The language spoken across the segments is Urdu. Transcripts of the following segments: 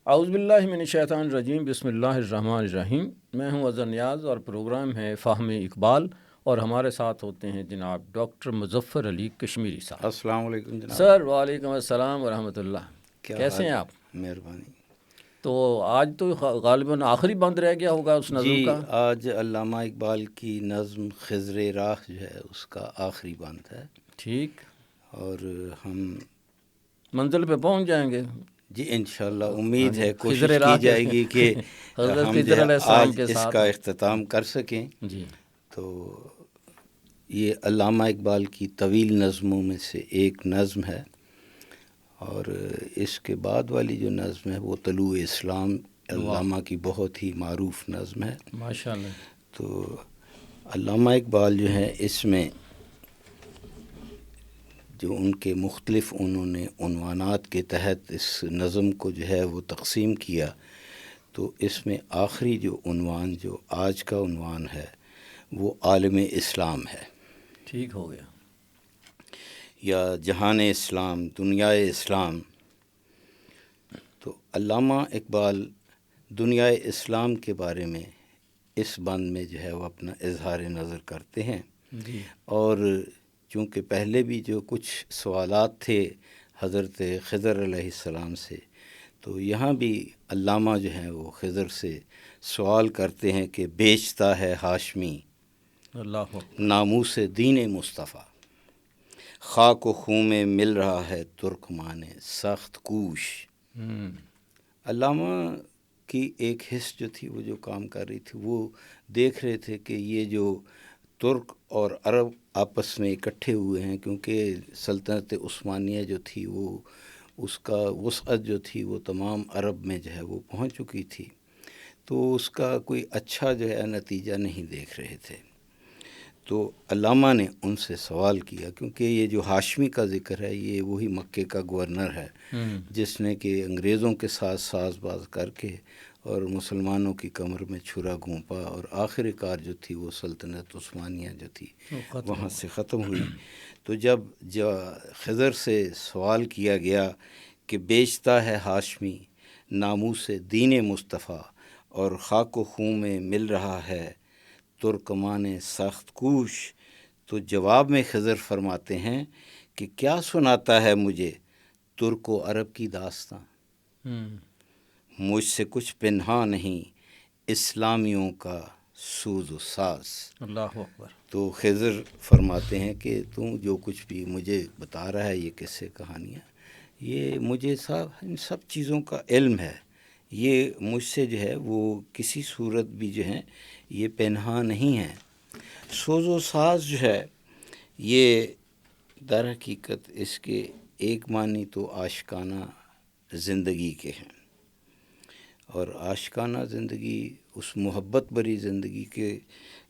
اعوذ باللہ من الشیطان الرجیم، بسم اللہ الرحمن الرحیم۔ میں ہوں اظہر نیاز اور پروگرام ہے فہم اقبال، اور ہمارے ساتھ ہوتے ہیں جناب ڈاکٹر مظفر علی کشمیری صاحب۔ السلام علیکم جناب۔ سر وعلیکم السلام ورحمۃ اللہ، کیا کیسے حال ہیں ہے؟ آپ؟ مہربانی۔ تو آج تو غالباً آخری بند رہ گیا ہوگا اس نظم جی، کا۔ آج علامہ اقبال کی نظم خضر راہ جو ہے اس کا آخری بند ہے، ٹھیک، اور ہم منزل پہ پہنچ جائیں گے۔ جی انشاءاللہ ہاں امید جی، ہے، خضر کوشش کی راہ کے جائے گی کہ حضرت ہم جو خضر ہے علیہ السلام آج کے اس ساتھ۔ کا اختتام کر سکیں۔ جی تو یہ علامہ اقبال کی طویل نظموں میں سے ایک نظم ہے، اور اس کے بعد والی جو نظم ہے وہ طلوع اسلام علامہ کی بہت ہی معروف نظم ہے۔ ماشاء اللہ۔ تو علامہ اقبال جو ہے اس میں جو ان کے مختلف انہوں نے عنوانات کے تحت اس نظم کو جو ہے وہ تقسیم کیا، تو اس میں آخری جو عنوان جو آج کا عنوان ہے وہ عالم اسلام ہے، ٹھیک ہو گیا۔ یا جہان اسلام، دنیا اسلام۔ تو علامہ اقبال دنیا اسلام کے بارے میں اس بند میں جو ہے وہ اپنا اظہار نظر کرتے ہیں، جی اور چونکہ پہلے بھی جو کچھ سوالات تھے حضرت خضر علیہ السلام سے، تو یہاں بھی علامہ جو ہیں وہ خضر سے سوال کرتے ہیں کہ بیچتا ہے ہاشمی اللہ ناموس دین مصطفیٰ، خاک و خون میں مل رہا ہے ترکمان سخت کوش۔ علامہ کی ایک حص جو تھی وہ جو کام کر رہی تھی، وہ دیکھ رہے تھے کہ یہ جو ترک اور عرب آپس میں اکٹھے ہوئے ہیں، کیونکہ سلطنت عثمانیہ جو تھی وہ اس کا وسعت جو تھی وہ تمام عرب میں جو ہے وہ پہنچ چکی تھی، تو اس کا کوئی اچھا جو ہے نتیجہ نہیں دیکھ رہے تھے۔ تو علامہ نے ان سے سوال کیا، کیونکہ یہ جو ہاشمی کا ذکر ہے یہ وہی مکے کا گورنر ہے جس نے کہ انگریزوں کے ساتھ ساز باز کر کے اور مسلمانوں کی کمر میں چھرا گھونپا، اور آخر کار جو تھی وہ سلطنت عثمانیہ جو تھی وہاں سے ختم ہوئی۔ تو جب خضر سے سوال کیا گیا کہ بیچتا ہے ہاشمی ناموس دین مصطفیٰ اور خاک و خون میں مل رہا ہے ترکمان سخت کوش، تو جواب میں خضر فرماتے ہیں کہ کیا سناتا ہے مجھے ترک و عرب کی داستان، مجھ سے کچھ پنہا نہیں اسلامیوں کا سوز و ساز۔ اللہ اکبر۔ تو خضر فرماتے ہیں کہ تم جو کچھ بھی مجھے بتا رہا ہے یہ قصے کہانیاں، یہ مجھے ان سب چیزوں کا علم ہے، یہ مجھ سے جو ہے وہ کسی صورت بھی جو ہے یہ پنہا نہیں ہے۔ سوز و ساز جو ہے یہ در حقیقت اس کے ایک معنی تو عاشقانہ زندگی کے ہیں، اور عاشقانہ زندگی اس محبت بری زندگی کے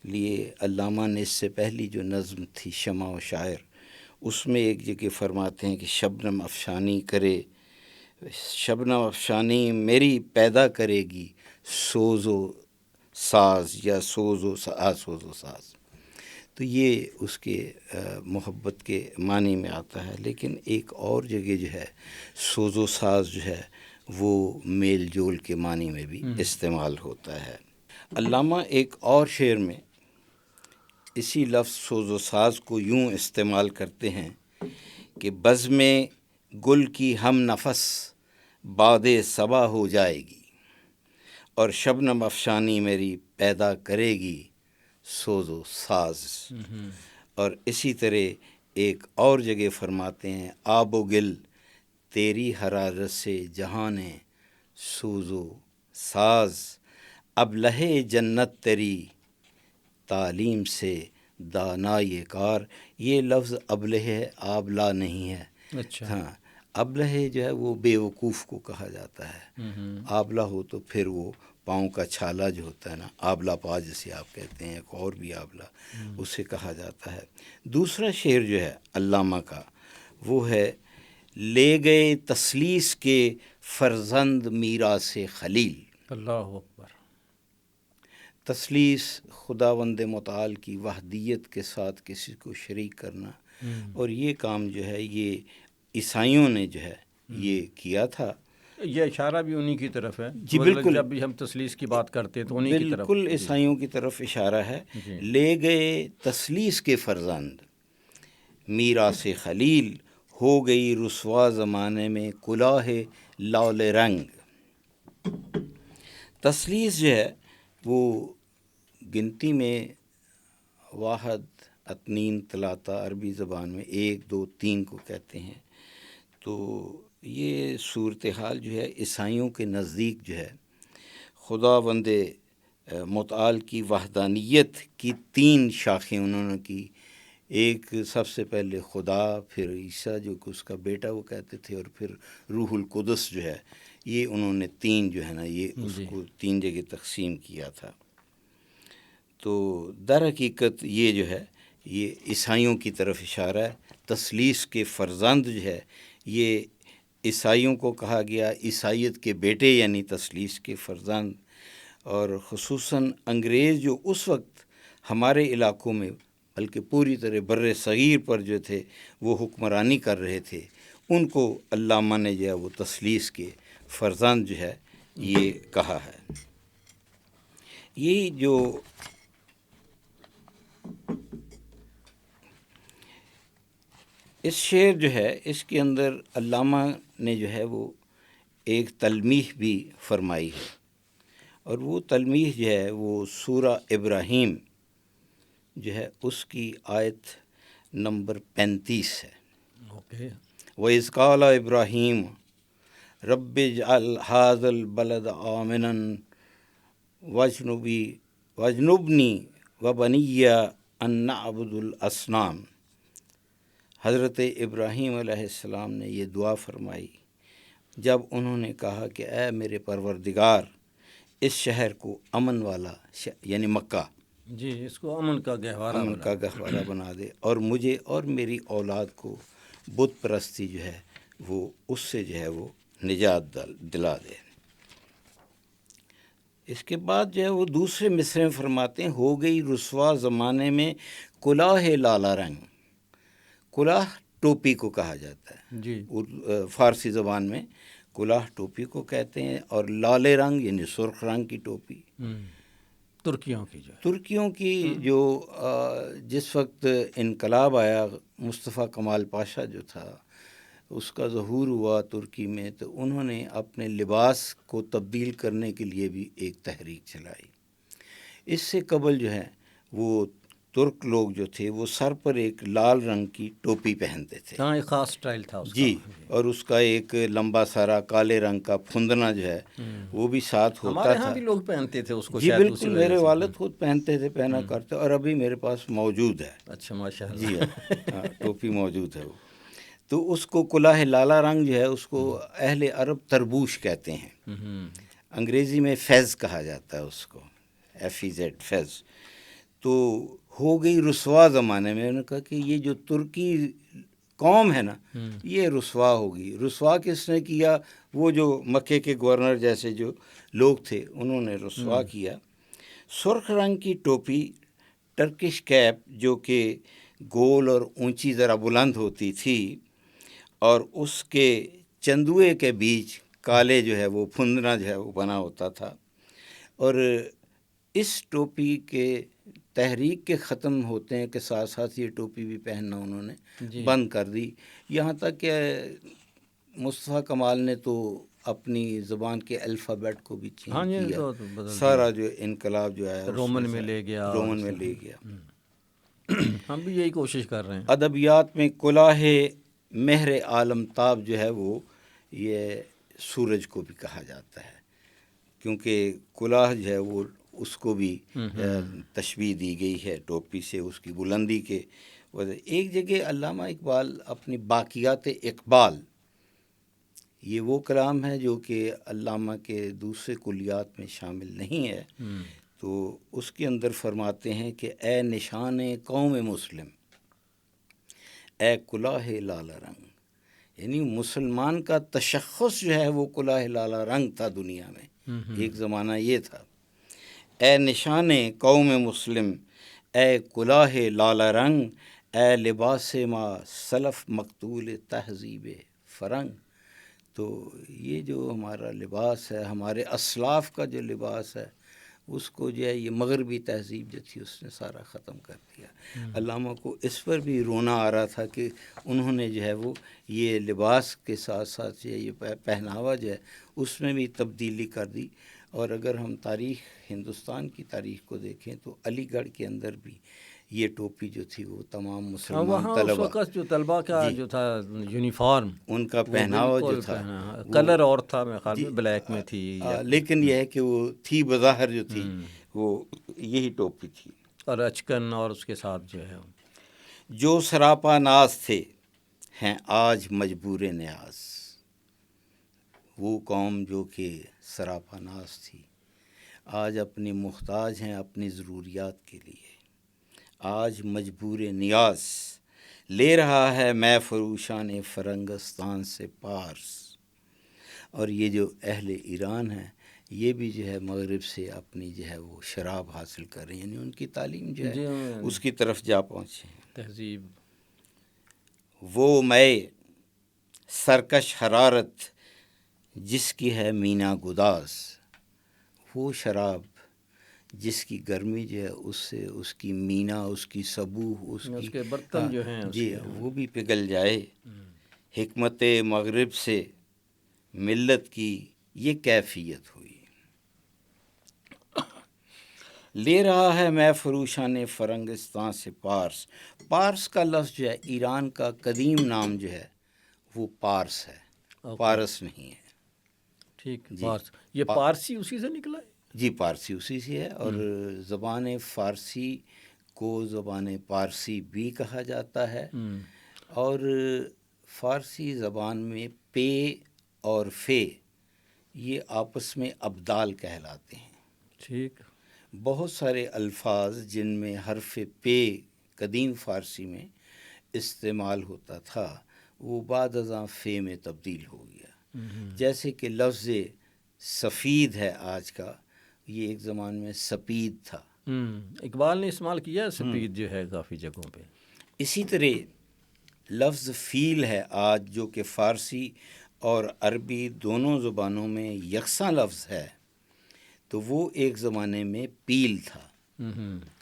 لیے علامہ نے اس سے پہلی جو نظم تھی شمع و شاعر، اس میں ایک جگہ فرماتے ہیں کہ شبنم افشانی کرے، شبنم افشانی میری پیدا کرے گی سوز و ساز، یا سوز و ساز۔ تو یہ اس کے محبت کے معنی میں آتا ہے، لیکن ایک اور جگہ جو ہے سوز و ساز جو ہے وہ میل جول کے معنی میں بھی استعمال ہوتا ہے۔ علامہ ایک اور شعر میں اسی لفظ سوز و ساز کو یوں استعمال کرتے ہیں کہ بزم گل کی ہم نفس باد صبا ہو جائے گی، اور شبنم افشانی میری پیدا کرے گی سوز و ساز۔ اور اسی طرح ایک اور جگہ فرماتے ہیں آب و گل تیری حرارت سے جہان سوز و ساز، اب لہے جنت تیری تعلیم سے دانائی کار۔ یہ لفظ ابلہ ہے، آبلا نہیں ہے۔ اچھا، ہاں، ابلہ جو ہے وہ بے وقوف کو کہا جاتا ہے، آبلا ہو تو پھر وہ پاؤں کا چھالا جو ہوتا ہے نا، آبلا پا جسے آپ کہتے ہیں، ایک اور بھی آبلا اسے کہا جاتا ہے۔ دوسرا شعر جو ہے علامہ کا وہ ہے لے گئے تسلیس کے فرزند میراث خلیل۔ اللہ اکبر۔ تسلیس خداوند متعال کی وحدیت کے ساتھ کسی کو شریک کرنا، اور یہ کام جو ہے یہ عیسائیوں نے جو ہے یہ کیا تھا، یہ اشارہ بھی انہی کی طرف ہے جی بالکل، جب بھی ہم تثلیث کی بات کرتے ہیں تو انہی کی طرف بالکل عیسائیوں کی طرف اشارہ ہے. لے گئے تثلیث کے فرزند میراث خلیل، ہو گئی رسوا زمانے میں کلاه لال رنگ. تثلیث جو ہے وہ گنتی میں واحد، اثنین، ثلاثہ عربی زبان میں 1 2 3 کو کہتے ہیں. تو یہ صورتحال جو ہے عیسائیوں کے نزدیک جو ہے خداوند متعال کی وحدانیت کی 3 شاخیں انہوں نے کی. ایک سب سے پہلے خدا، پھر عیسیٰ جو کہ اس کا بیٹا وہ کہتے تھے، اور پھر روح القدس جو ہے. یہ انہوں نے 3 جو ہے نا یہ اس کو 3 جگہ تقسیم کیا تھا. تو در حقیقت یہ جو ہے یہ عیسائیوں کی طرف اشارہ ہے. تثلیث کے فرزند جو ہے یہ عیسائیوں کو کہا گیا، عیسائیت کے بیٹے یعنی تثلیث کے فرزند. اور خصوصاً انگریز جو اس وقت ہمارے علاقوں میں بلکہ پوری طرح بر صغیر پر جو تھے وہ حکمرانی کر رہے تھے، ان کو علامہ نے جو ہے وہ تثلیث کے فرزند جو ہے یہ کہا ہے. یہ جو اس شعر جو ہے اس کے اندر علامہ نے جو ہے وہ ایک تلمیح بھی فرمائی ہے، اور وہ تلمیح جو ہے وہ سورہ ابراہیم جو ہے اس کی آیت نمبر 35 ہے. وَإِذْ قَالَ إِبْرَاهِيمُ رَبِّ اجْعَلْ هَٰذَا الْبَلَدَ آمِنًا وَاجْنُبْنِي وَبَنِيَّ أَن نَّعْبُدَ الْأَصْنَامَ. حضرت ابراہیم علیہ السلام نے یہ دعا فرمائی جب انہوں نے کہا کہ اے میرے پروردگار اس شہر کو امن والا یعنی مکہ، جی اس کو امن کا گہوارہ بنا دے، اور مجھے اور میری اولاد کو بت پرستی جو ہے وہ اس سے جو ہے وہ نجات دلا دے. اس کے بعد جو ہے وہ دوسرے مصرعے میں فرماتے ہیں ہو گئی رسوا زمانے میں کلاه لالا رنگ. کلاه ٹوپی کو کہا جاتا ہے جی، فارسی زبان میں کلاه ٹوپی کو کہتے ہیں، اور لال رنگ یعنی سرخ رنگ کی ٹوپی ترکیوں کی جو جس وقت انقلاب آیا مصطفیٰ کمال پاشا جو تھا اس کا ظہور ہوا ترکی میں، تو انہوں نے اپنے لباس کو تبدیل کرنے کے لیے بھی ایک تحریک چلائی. اس سے قبل جو ہے وہ ترک لوگ جو تھے وہ سر پر ایک لال رنگ کی ٹوپی پہنتے تھے. ہاں ایک خاص سٹائل تھا اس کا. جی، اور اس کا ایک لمبا سارا کالے رنگ کا پھندنا جو ہے وہ بھی ساتھ ہوتا ہمارے تھا. ہاں بھی لوگ پہنتے تھے اس کو. جی بالکل، میرے والد خود پہنتے تھے، پہنا کرتے، اور ابھی میرے پاس موجود ہے. اچھا ماشاء اللہ. جی ہاں ٹوپی موجود ہے وہ. تو اس کو کلاه لالا رنگ جو ہے اس کو اہل عرب تربوش کہتے ہیں. انگریزی میں فیض کہا جاتا ہے اس کو، FEZ فیض. تو ہو گئی رسوا زمانے میں، انہوں نے کہا کہ یہ جو ترکی قوم ہے نا یہ رسوا ہوگی. رسوا کس نے کیا؟ وہ جو مکے کے گورنر جیسے جو لوگ تھے انہوں نے رسوا کیا. سرخ رنگ کی ٹوپی، ٹرکش کیپ جو کہ گول اور اونچی ذرا بلند ہوتی تھی، اور اس کے چندوے کے بیچ کالے جو ہے وہ پھندنا جو ہے وہ بنا ہوتا تھا. اور اس ٹوپی کے تحریک کے ختم ہوتے ہیں کے ساتھ ساتھ یہ ٹوپی بھی پہننا انہوں نے بند کر دی. یہاں تک کہ مصطفیٰ کمال نے تو اپنی زبان کے الفابیٹ کو بھی چینج کیا. سارا جو انقلاب جو آیا رومن میں لے گیا. ہم بھی یہی کوشش کر رہے ہیں. ادبیات میں کلاه مہر عالم تاب جو ہے وہ یہ سورج کو بھی کہا جاتا ہے، کیونکہ کلاه جو ہے وہ اس کو بھی تشبیہ دی گئی ہے ٹوپی سے، اس کی بلندی کے وجہ. ایک جگہ علامہ اقبال اپنی باقیات اقبال، یہ وہ کلام ہے جو کہ علامہ کے دوسرے کلیات میں شامل نہیں ہے، تو اس کے اندر فرماتے ہیں کہ اے نشان قوم مسلم، اے کلاه لالا رنگ. یعنی مسلمان کا تشخص جو ہے وہ کلاه لالا رنگ تھا دنیا میں. ایک زمانہ یہ تھا. اے نشان قوم مسلم، اے کلاه لالا رنگ، اے لباس ما سلف مقتول تہذیب فرنگ. تو یہ جو ہمارا لباس ہے، ہمارے اسلاف کا جو لباس ہے، اس کو جو ہے یہ مغربی تہذیب جو تھی اس نے سارا ختم کر دیا۔ علامہ کو اس پر بھی رونا آ رہا تھا کہ انہوں نے جو ہے وہ یہ لباس کے ساتھ ساتھ جو ہے یہ پہناوا جو ہے اس میں بھی تبدیلی کر دی۔ اور اگر ہم تاریخ ہندوستان کی تاریخ کو دیکھیں تو علی گڑھ کے اندر بھی یہ ٹوپی جو تھی وہ تمام مسلمان وہاں اس طلبا، وقت جو طلبا کا جی، جو تھا یونیفارم، ان کا وہ پہناوا جو بالکل تھا کلر اور تھا، میرے خیال جی، میں بلیک میں تھی، لیکن یہ ہے کہ وہ تھی بظاہر جو تھی وہ یہی ٹوپی تھی۔ اور اچکن، اور اس کے ساتھ جو ہے جو سراپا ناز تھے ہیں آج مجبور نیاز، وہ قوم جو کہ سراپا ناز تھی آج اپنی محتاج ہیں اپنی ضروریات کے لیے، آج مجبور نیاز لے رہا ہے میں فروشان فرنگستان سے پارس۔ اور یہ جو اہل ایران ہیں یہ بھی جو ہے مغرب سے اپنی جو ہے وہ شراب حاصل کر رہے ہیں، یعنی ان کی تعلیم جو ہے اس کی طرف جا پہنچے ہیں۔ تہذیب، وہ میں سرکش حرارت جس کی ہے مینا گداز، وہ شراب جس کی گرمی جو ہے اس سے اس کی مینا، اس کی سبو، اس کے برتن جو ہیں جی وہ بھی پگھل جائے۔ حکمت مغرب سے ملت کی یہ کیفیت ہوئی، لے رہا ہے میں فروشان فرنگستان سے پارس۔ پارس کا لفظ جو ہے ایران کا قدیم نام جو ہے وہ پارس ہے، پارس نہیں ہے۔ ٹھیک، پارس، یہ پارسی اسی سے نکلا ہے؟ جی پارسی اسی سے ہے، اور زبان فارسی کو زبان پارسی بھی کہا جاتا ہے، اور فارسی زبان میں پے اور فے یہ آپس میں ابدال کہلاتے ہیں۔ ٹھیک، بہت سارے الفاظ جن میں حرف پے قدیم فارسی میں استعمال ہوتا تھا وہ بعد ازاں فے میں تبدیل ہو گیا، جیسے کہ لفظ سفید ہے آج کا، یہ ایک زمان میں سپید تھا۔ اقبال نے استعمال کیا سپید جو ہے کافی جگہوں پہ۔ اسی طرح لفظ فیل ہے آج، جو کہ فارسی اور عربی دونوں زبانوں میں یکساں لفظ ہے، تو وہ ایک زمانے میں پیل تھا،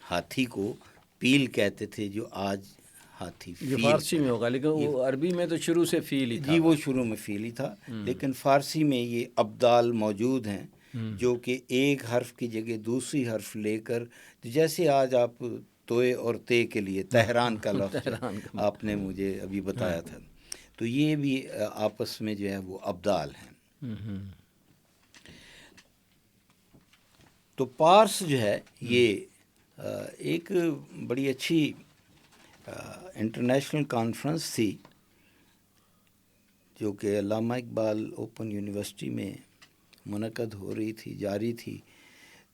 ہاتھی کو پیل کہتے تھے، جو آج ہاتھی جو فیل فارسی میں ہوگا، لیکن وہ عربی میں تو شروع سے فیل ہی تھا۔ جی وہ شروع میں فیل ہی تھا، لیکن فارسی میں یہ ابدال موجود ہیں جو کہ ایک حرف کی جگہ دوسری حرف لے کر، جیسے آج آپ توئے اور تے کے لیے تہران کا لفظ آپ نے مجھے ابھی بتایا تھا، تو یہ بھی آپس میں جو ہے وہ ابدال ہیں۔ تو پارس جو ہے یہ ایک بڑی اچھی انٹرنیشنل کانفرنس تھی جو کہ علامہ اقبال اوپن یونیورسٹی میں منعقد ہو رہی تھی، جاری تھی،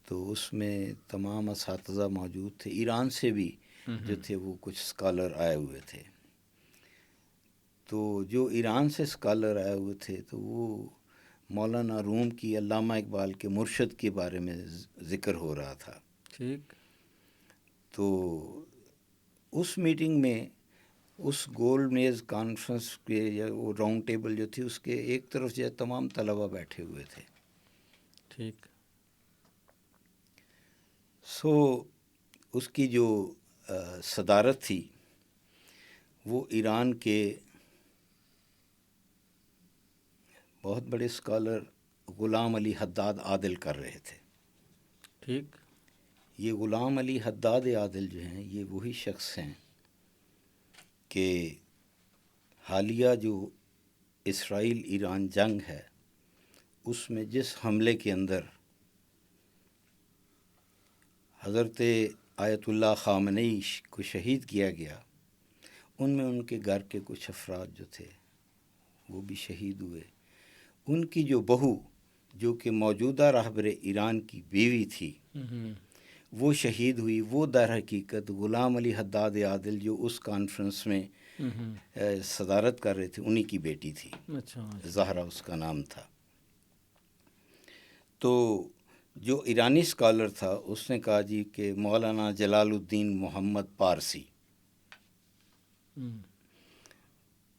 تو اس میں تمام اساتذہ موجود تھے، ایران سے بھی جو تھے وہ کچھ اسکالر آئے ہوئے تھے۔ تو جو ایران سے اسکالر آئے ہوئے تھے تو وہ مولانا روم کی علامہ اقبال کے مرشد کے بارے میں ذکر ہو رہا تھا۔ ٹھیک، تو اس میٹنگ میں، اس گولڈ میز کانفرنس کے یا وہ راؤنڈ ٹیبل جو تھی اس کے ایک طرف جو ہے تمام طلبہ بیٹھے ہوئے تھے۔ ٹھیک، سو اس کی جو صدارت تھی وہ ایران کے بہت بڑے اسکالر غلام علی حداد عادل کر رہے تھے۔ ٹھیک، یہ غلام علی حداد عادل جو ہیں یہ وہی شخص ہیں کہ حالیہ جو اسرائیل ایران جنگ ہے اس میں جس حملے کے اندر حضرت آیت اللہ خامنئی کو شہید کیا گیا، ان میں ان کے گھر کے کچھ افراد جو تھے وہ بھی شہید ہوئے۔ ان کی جو بہو جو کہ موجودہ رہبر ایران کی بیوی تھی وہ شہید ہوئی۔ وہ در حقیقت غلام علی حداد عادل جو اس کانفرنس میں صدارت کر رہے تھے انہی کی بیٹی تھی، زہرا اس کا نام تھا۔ تو جو ایرانی اسکالر تھا اس نے کہا جی کہ مولانا جلال الدین محمد پارسی،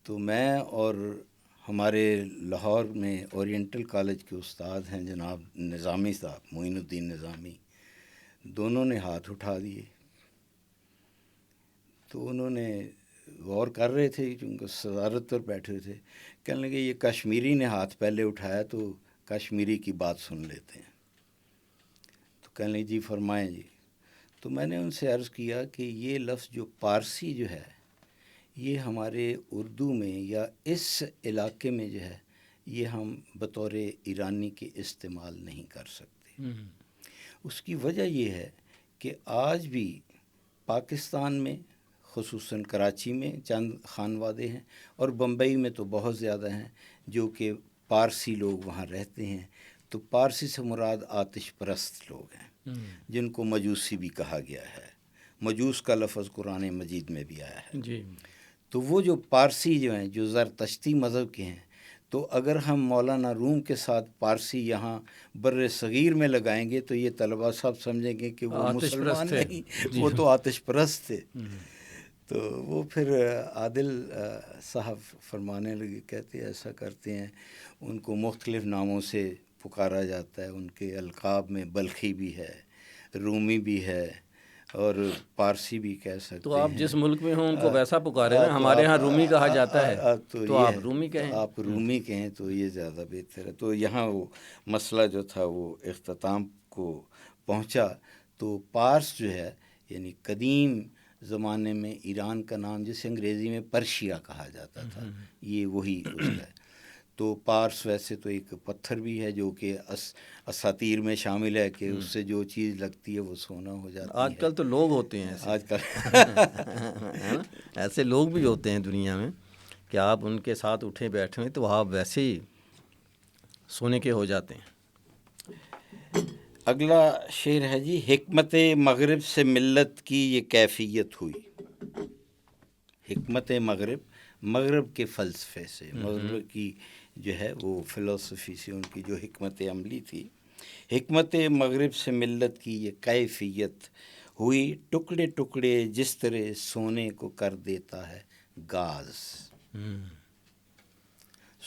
تو میں اور ہمارے لاہور میں اورینٹل کالج کے استاد ہیں جناب نظامی صاحب، معین الدین نظامی، دونوں نے ہاتھ اٹھا دیے. تو انہوں نے غور کر رہے تھے کیونکہ صدارت پر بیٹھے تھے، کہنے لگے یہ کشمیری نے ہاتھ پہلے اٹھایا تو کشمیری کی بات سن لیتے ہیں. تو کہنے لگے جی فرمائیں جی. تو میں نے ان سے عرض کیا کہ یہ لفظ جو پارسی جو ہے یہ ہمارے اردو میں یا اس علاقے میں جو ہے یہ ہم بطور ایرانی کے استعمال نہیں کر سکتے. اس کی وجہ یہ ہے کہ آج بھی پاکستان میں خصوصاً کراچی میں چند خانوادے ہیں اور بمبئی میں تو بہت زیادہ ہیں جو کہ پارسی لوگ وہاں رہتے ہیں. تو پارسی سے مراد آتش پرست لوگ ہیں جن کو مجوسی بھی کہا گیا ہے. مجوس کا لفظ قرآن مجید میں بھی آیا ہے. جی. تو وہ جو پارسی جو ہیں جو زرتشتی مذہب کے ہیں، تو اگر ہم مولانا روم کے ساتھ پارسی یہاں بر صغیر میں لگائیں گے تو یہ طلباء صاحب سمجھیں گے کہ وہ آتش مسلمان پرست تھے. نہیں، وہ تو آتش پرست تھے. تو وہ پھر عادل صاحب فرمانے لگے، کہتے ایسا کرتے ہیں، ان کو مختلف ناموں سے پکارا جاتا ہے. ان کے القاب میں بلخی بھی ہے، رومی بھی ہے اور پارسی بھی کہہ سکتے ہیں. تو آپ جس ملک میں ہوں ان کو ویسا پکارے نا. ہمارے ہاں رومی کہا جاتا ہے تو آپ رومی کہیں. آپ رومی کہیں تو یہ زیادہ بہتر ہے. تو یہاں وہ مسئلہ جو تھا وہ اختتام کو پہنچا. تو پارس جو ہے یعنی قدیم زمانے میں ایران کا نام جسے انگریزی میں پرشیا کہا جاتا تھا، یہ وہی اس کا ہے. تو پارس ویسے تو ایک پتھر بھی ہے جو کہ اساطیر میں شامل ہے کہ اس سے جو چیز لگتی ہے وہ سونا ہو جاتی ہے. آج کل تو لوگ ہوتے ہیں آج کل ایسے لوگ بھی ہوتے ہیں دنیا میں کہ آپ ان کے ساتھ اٹھے بیٹھے ہیں تو آپ ویسے ہی سونے کے ہو جاتے ہیں. اگلا شعر ہے جی، حکمت مغرب سے ملت کی یہ کیفیت ہوئی. حکمت مغرب کے فلسفے سے، مغرب کی جو ہے وہ فلسفی سے ان کی جو حکمت عملی تھی. حکمت مغرب سے ملت کی یہ کیفیت ہوئی، ٹکڑے ٹکڑے جس طرح سونے کو کر دیتا ہے گاز.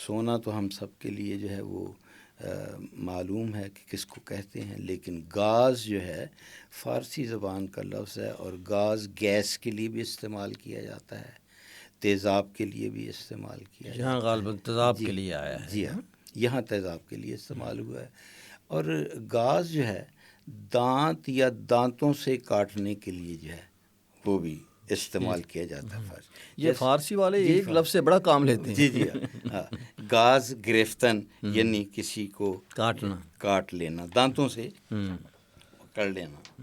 سونا تو ہم سب کے لیے جو ہے وہ معلوم ہے کہ کس کو کہتے ہیں، لیکن گاز جو ہے فارسی زبان کا لفظ ہے اور گاز گیس کے لیے بھی استعمال کیا جاتا ہے، تیزاب کے لیے بھی استعمال کیا جاتا ہے. یہاں غالباً تیزاب کے لیے آیا ہے. جی ہاں، یہاں تیزاب کے لیے استعمال ہوا ہے. اور گاز جو ہے دانت یا دانتوں سے کاٹنے کے لیے جو ہے وہ بھی استعمال کیا جاتا ہے. یہ فارسی والے ایک لفظ سے بڑا کام لیتے ہیں. جی جی ہاں. گاز گرفتن یعنی کسی کو کاٹ لینا، دانتوں سے کر لینا.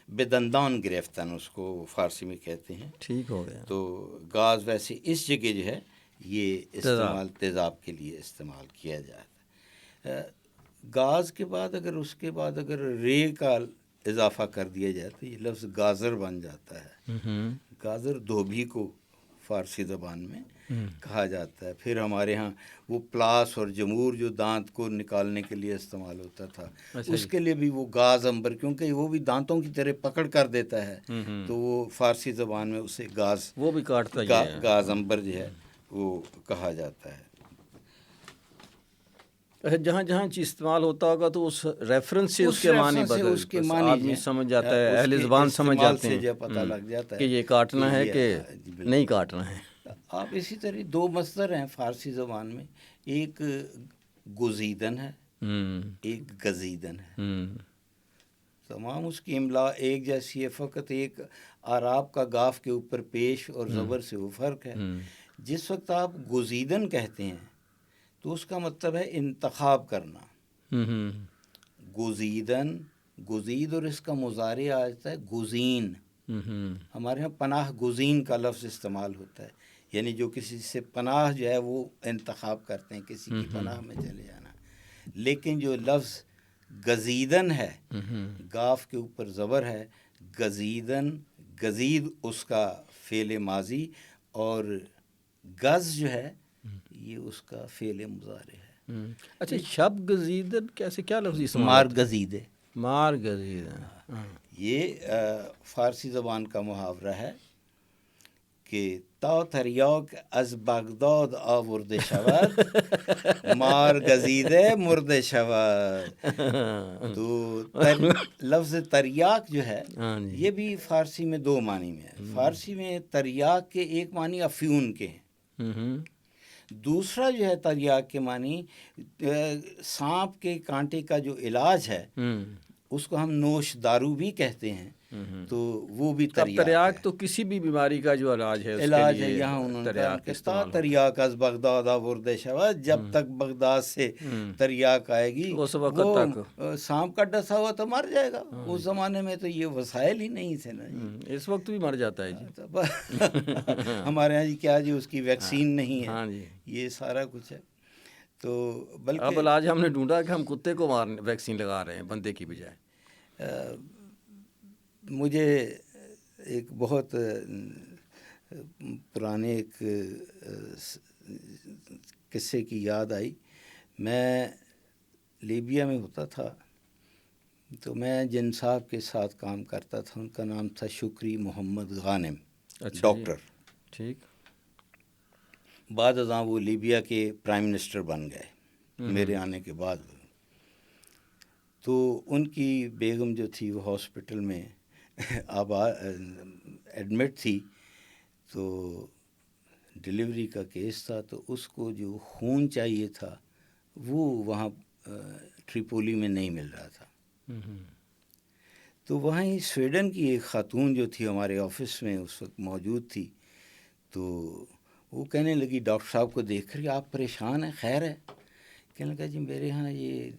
بے دندان گرفتن اس کو فارسی میں کہتے ہیں. ٹھیک ہو گیا. تو گاز ویسے اس جگہ جو ہے یہ استعمال تیزاب کے لیے استعمال کیا جاتا ہے. گاز کے بعد اگر رے کا اضافہ کر دیا جائے تو یہ لفظ گازر بن جاتا ہے. گازر دھوبی کو فارسی زبان میں کہا جاتا ہے. پھر ہمارے ہاں وہ پلاس اور جمور جو دانت کو نکالنے کے لیے استعمال ہوتا تھا، اس کے لیے بھی وہ گاز امبر، کیونکہ وہ بھی دانتوں کی طرح پکڑ کر دیتا ہے تو وہ فارسی زبان میں اسے گاز، وہ بھی کاٹتا ہے، گاز امبر جو ہے وہ کہا جاتا ہے. جہاں جہاں چیز استعمال ہوتا ہوگا تو اس ریفرنس سے اس کے معنی آدمی سمجھ جاتا ہے، اہل زبان سمجھ جاتے ہیں پتہ لگ جاتا ہے کہ یہ کاٹنا ہے کہ نہیں کاٹنا ہے. آپ اسی طرح دو مصدر ہیں فارسی زبان میں، ایک گزیدن ہے، ایک گزیدن ہے. تمام اس کی املا ایک جیسی ہے، فقط ایک اعراب کا گاف کے اوپر پیش اور زبر سے وہ فرق ہے. جس وقت آپ گزیدن کہتے ہیں تو اس کا مطلب ہے انتخاب کرنا. گزیدن، گزید، اور اس کا مضارع آ جاتا ہے گزین. ہمارے ہاں پناہ گزین کا لفظ استعمال ہوتا ہے، یعنی جو کسی سے پناہ جو ہے وہ انتخاب کرتے ہیں، کسی کی پناہ میں چلے جانا. لیکن جو لفظ گزیدن ہے، گاف کے اوپر زبر ہے، گزیدن، گزید اس کا فعل ماضی اور گز جو ہے یہ اس کا فعل مضارع ہے. اچھا، شب گزیدن کیسے، کیا لفظ استعمال؟ مار گزیدے. مار گزیدن. یہ فارسی زبان کا محاورہ ہے که تا تریاک از بغداد آورده شود مار گزیده مرده شود. تو لفظ تریاک جو ہے یہ بھی فارسی میں دو معنی میں ہے. فارسی میں تریاک کے ایک معنی افیون کے ہیں، دوسرا جو ہے تریاک کے معنی سانپ کے کانٹے کا جو علاج ہے اس کو ہم نوش دارو بھی کہتے ہیں، تو وہ بھی تریاک ہے. تو کسی بھی بیماری کا جو علاج ہے علاج ہے. یہاں انہوں نے کہا تریاک از بغداد آورده شود، جب تک بغداد سے تریاک آئے گی اس وقت تک سانپ کا ڈسا ہوا تو مر جائے گا. اس زمانے میں تو یہ وسائل ہی نہیں تھے نا. اس وقت بھی مر جاتا ہے جی. ہمارے ہاں جی کیا جی اس کی ویکسین نہیں ہے. ہاں جی یہ سارا کچھ ہے. تو بلکہ اب علاج ہم نے ڈھونڈا کہ ہم کتے کو ویکسین لگا رہے ہیں بندے کی بجائے. مجھے ایک بہت پرانے ایک قصے کی یاد آئی. میں لیبیا میں ہوتا تھا تو میں جن صاحب کے ساتھ کام کرتا تھا ان کا نام تھا شکری محمد غانم. اچھا ڈاکٹر. ٹھیک. بعد ازاں وہ لیبیا کے پرائم منسٹر بن گئے میرے آنے کے بعد. تو ان کی بیگم جو تھی وہ ہاسپٹل میں ایڈمٹ تھی، تو ڈلیوری کا کیس تھا، تو اس کو جو خون چاہیے تھا وہ وہاں ٹریپولی میں نہیں مل رہا تھا. تو وہاں ہی سویڈن کی ایک خاتون جو تھی ہمارے آفس میں اس وقت موجود تھی، تو وہ کہنے لگی ڈاکٹر صاحب کو دیکھ کر کہ آپ پریشان ہیں، خیر ہے؟ کہنے لگا جی میرے ہاں یہ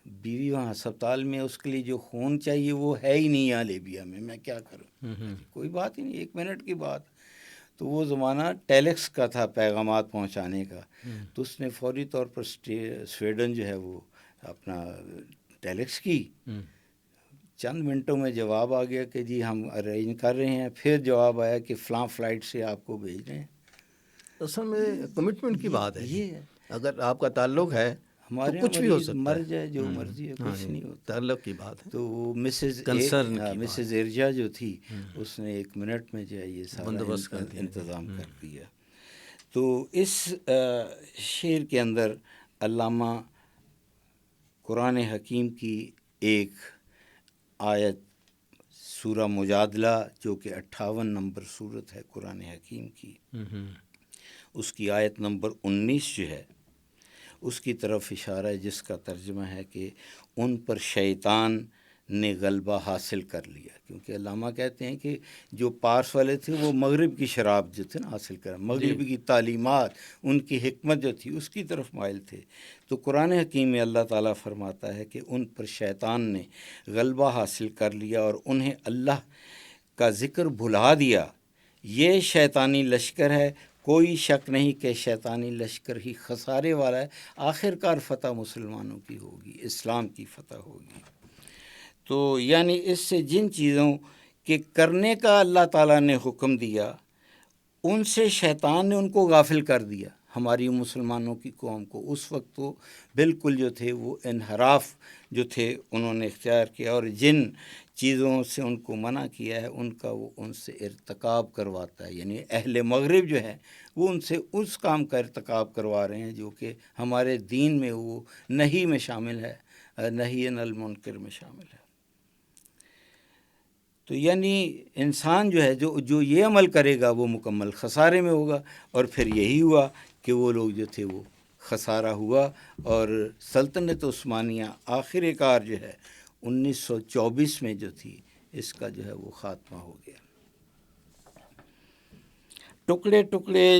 بیوی وہاں ہسپتال میں، اس کے لیے جو خون چاہیے وہ ہے ہی نہیں یہاں لیبیا میں کیا کروں؟ کوئی بات ہی نہیں، 1 منٹ کی بات. تو وہ زمانہ ٹیلیکس کا تھا، پیغامات پہنچانے کا. تو اس نے فوری طور پر سویڈن جو ہے وہ اپنا ٹیلیکس کی. چند منٹوں میں جواب آ گیا کہ جی ہم ارینج کر رہے ہیں. پھر جواب آیا کہ فلاں فلائٹ سے آپ کو بھیج رہے ہیں. اصل میں کمٹمنٹ کی بات ہے. یہ ہے، اگر آپ کا تعلق ہے ہمارے تو کچھ بھی ہو سکتا مر ہے، جائے جو مرضی ہے، کچھ نہیں ہوتا. تعلق کی بات ہے. تو وہ مسز ارجا جو تھی اس نے 1 منٹ میں جو ہے یہ سارا بندوبست کر دیا، انتظام کر دیا. تو اس شعر کے اندر علامہ قرآن حکیم کی ایک آیت سورہ مجادلہ جو کہ 58 نمبر سورت ہے قرآن حکیم کی، اس کی آیت نمبر 19 جو ہے اس کی طرف اشارہ ہے، جس کا ترجمہ ہے کہ ان پر شیطان نے غلبہ حاصل کر لیا. کیونکہ علامہ کہتے ہیں کہ جو پارس والے تھے وہ مغرب کی شراب جو تھے نا حاصل کر، مغرب کی تعلیمات، ان کی حکمت جو تھی اس کی طرف مائل تھے. تو قرآن حکیم میں اللہ تعالیٰ فرماتا ہے کہ ان پر شیطان نے غلبہ حاصل کر لیا اور انہیں اللہ کا ذکر بھلا دیا. یہ شیطانی لشکر ہے، کوئی شک نہیں کہ شیطانی لشکر ہی خسارے والا ہے. آخر کار فتح مسلمانوں کی ہوگی، اسلام کی فتح ہوگی. تو یعنی اس سے جن چیزوں کے کرنے کا اللہ تعالیٰ نے حکم دیا ان سے شیطان نے ان کو غافل کر دیا. ہماری مسلمانوں کی قوم کو اس وقت تو بالکل جو تھے وہ انحراف جو تھے انہوں نے اختیار کیا، اور جن چیزوں سے ان کو منع کیا ہے ان کا وہ ان سے ارتکاب کرواتا ہے. یعنی اہل مغرب جو ہے وہ ان سے اس کام کا ارتکاب کروا رہے ہیں جو کہ ہمارے دین میں وہ نہی میں شامل ہے، نہی عن المنکر میں شامل ہے. تو یعنی انسان جو ہے جو یہ عمل کرے گا وہ مکمل خسارے میں ہوگا. اور پھر یہی ہوا کہ وہ لوگ جو تھے وہ خسارہ ہوا، اور سلطنت عثمانیہ آخر کار جو ہے 1924 میں جو تھی اس کا جو ہے وہ خاتمہ ہو گیا. ٹکڑے ٹکڑے